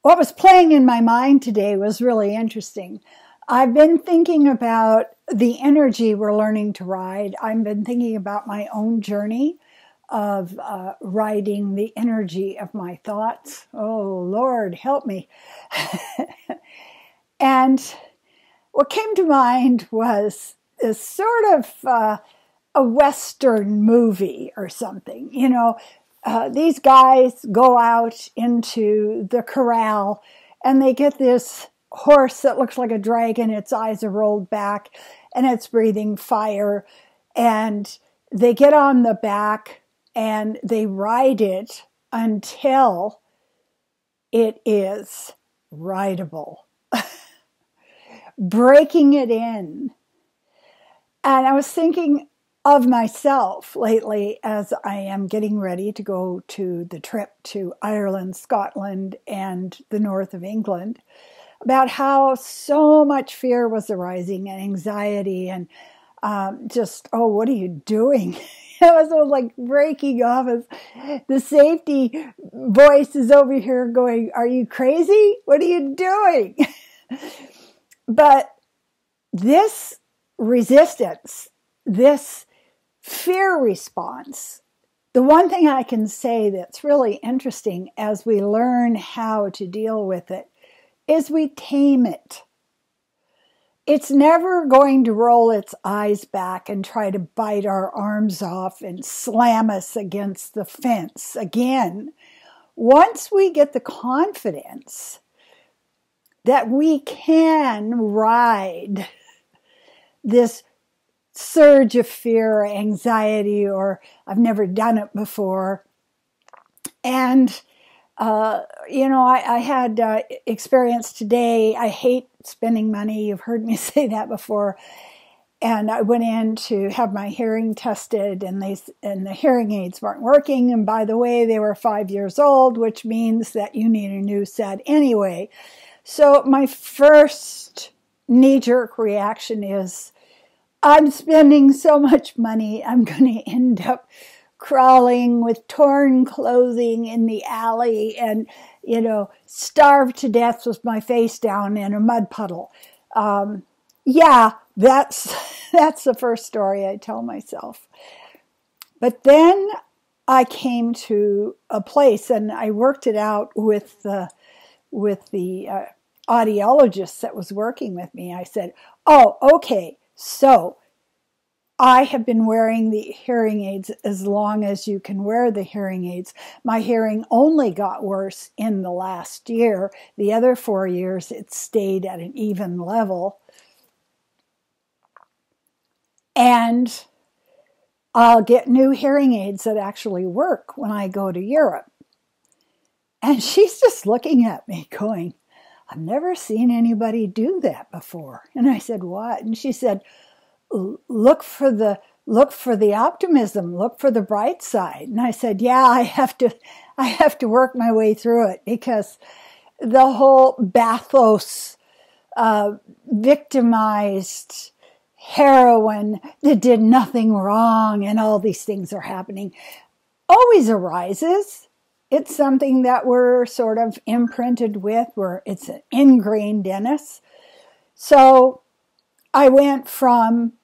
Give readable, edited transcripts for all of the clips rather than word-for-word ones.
what was playing in my mind today was really interesting. I've been thinking about the energy we're learning to ride. I've been thinking about my own journey of riding the energy of my thoughts. Oh, Lord, help me. And what came to mind was this sort of a Western movie or something. You know, these guys go out into the corral and they get this horse that looks like a dragon. Its eyes are rolled back and it's breathing fire. And they get on the back and they ride it until it is rideable, breaking it in. And I was thinking of myself lately as I am getting ready to go to the trip to Ireland, Scotland, and the north of England, about how so much fear was arising and anxiety and just, oh, what are you doing? It was sort of like breaking off as the safety voice is over here going, are you crazy? What are you doing? But this resistance, this fear response, the one thing I can say that's really interesting as we learn how to deal with it is we tame it. It's never going to roll its eyes back and try to bite our arms off and slam us against the fence again. Once we get the confidence that we can ride this surge of fear or anxiety, or I've never done it before. And, I had experience today. I hate spending money. You've heard me say that before. And I went in to have my hearing tested, and the hearing aids weren't working. And by the way, they were 5 years old, which means that you need a new set anyway. So my first knee-jerk reaction is, I'm spending so much money, I'm going to end up crawling with torn clothing in the alley and, starved to death with my face down in a mud puddle. Yeah, that's the first story I tell myself. But then I came to a place and I worked it out with the audiologist that was working with me. I said, oh, okay. So I have been wearing the hearing aids as long as you can wear the hearing aids. My hearing only got worse in the last year. The other 4 years, it stayed at an even level. And I'll get new hearing aids that actually work when I go to Europe. And she's just looking at me going, I've never seen anybody do that before. And I said, what? And she said, look for the optimism, look for the bright side. And I said, yeah, I have to work my way through it, because the whole bathos, victimized heroine that did nothing wrong and all these things are happening always arises. It's something that we're sort of imprinted with, where it's ingrained in us. So I went from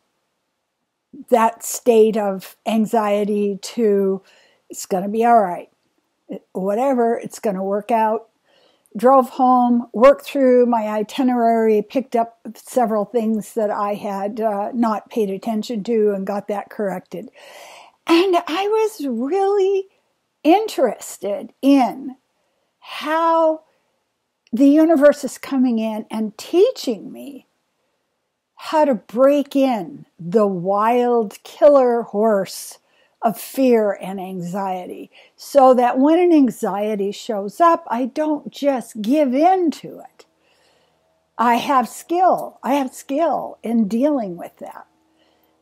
that state of anxiety to, it's going to be all right. Whatever, it's going to work out. Drove home, worked through my itinerary, picked up several things that I had not paid attention to and got that corrected. And I was really interested in how the universe is coming in and teaching me how to break in the wild killer horse of fear and anxiety, so that when an anxiety shows up, I don't just give in to it. I have skill. I have skill in dealing with that.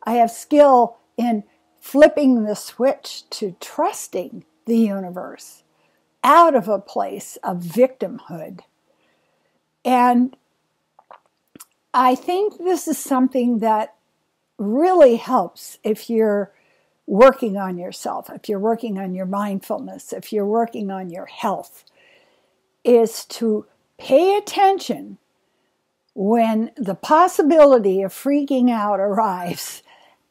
I have skill in flipping the switch to trusting the universe out of a place of victimhood. And I think this is something that really helps if you're working on yourself, if you're working on your mindfulness, if you're working on your health, is to pay attention when the possibility of freaking out arrives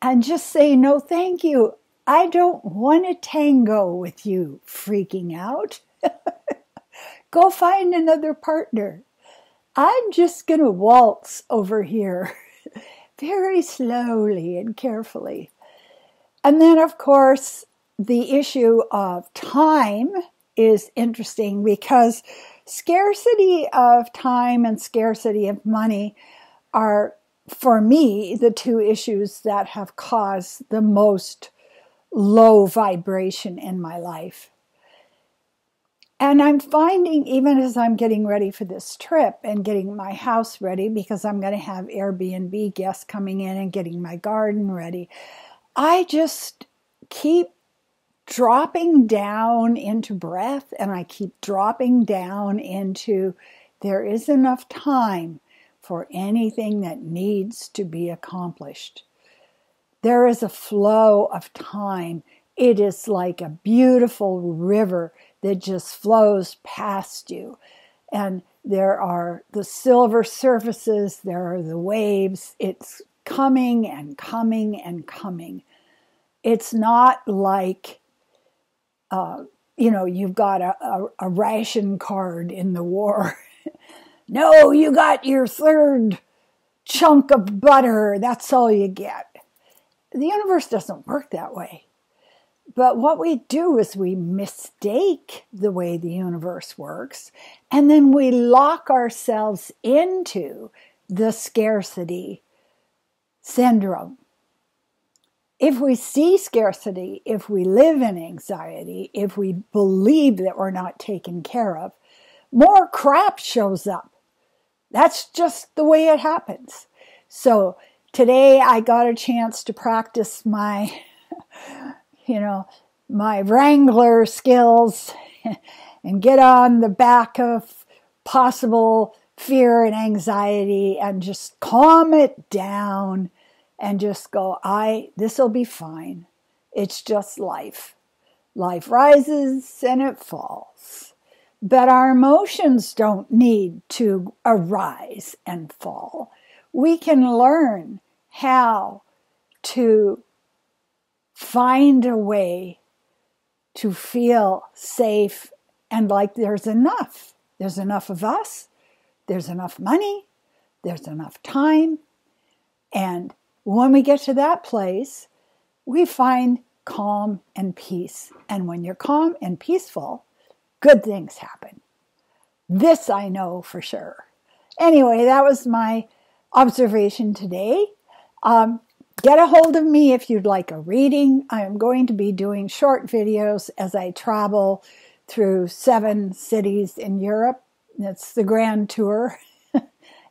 and just say, no, thank you. I don't want to tango with you freaking out. Go find another partner. I'm just going to waltz over here very slowly and carefully. And then, of course, the issue of time is interesting because scarcity of time and scarcity of money are, for me, the two issues that have caused the most low vibration in my life. And I'm finding, even as I'm getting ready for this trip and getting my house ready, because I'm going to have Airbnb guests coming in and getting my garden ready, I just keep dropping down into breath, and I keep dropping down into there is enough time for anything that needs to be accomplished. There is a flow of time. It is like a beautiful river that just flows past you. And there are the silver surfaces, there are the waves. It's coming and coming and coming. It's not like, you've got a ration card in the war. No, you got your third chunk of butter. That's all you get. The universe doesn't work that way. But what we do is we mistake the way the universe works, and then we lock ourselves into the scarcity syndrome. If we see scarcity, if we live in anxiety, if we believe that we're not taken care of, more crap shows up. That's just the way it happens. So today I got a chance to practice my wrangler skills and get on the back of possible fear and anxiety and just calm it down and just go, this'll be fine. It's just life. Life rises and it falls. But our emotions don't need to arise and fall. We can learn how to find a way to feel safe and like there's enough. There's enough of us. There's enough money. There's enough time. And when we get to that place, we find calm and peace. And when you're calm and peaceful, good things happen. This I know for sure. Anyway, that was my observation today. Get a hold of me if you'd like a reading. I am going to be doing short videos as I travel through 7 cities in Europe. It's the grand tour.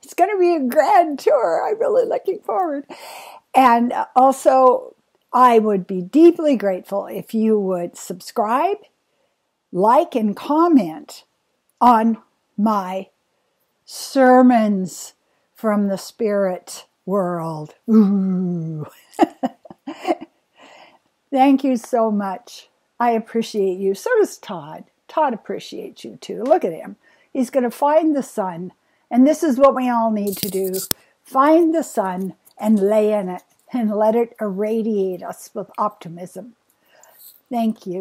It's going to be a grand tour. I'm really looking forward. And also, I would be deeply grateful if you would subscribe, like, and comment on my sermons from the spirit world. Ooh. Thank you so much. I appreciate you. So does Todd. Todd appreciates you too. Look at him. He's going to find the sun. And this is what we all need to do. Find the sun and lay in it and let it irradiate us with optimism. Thank you.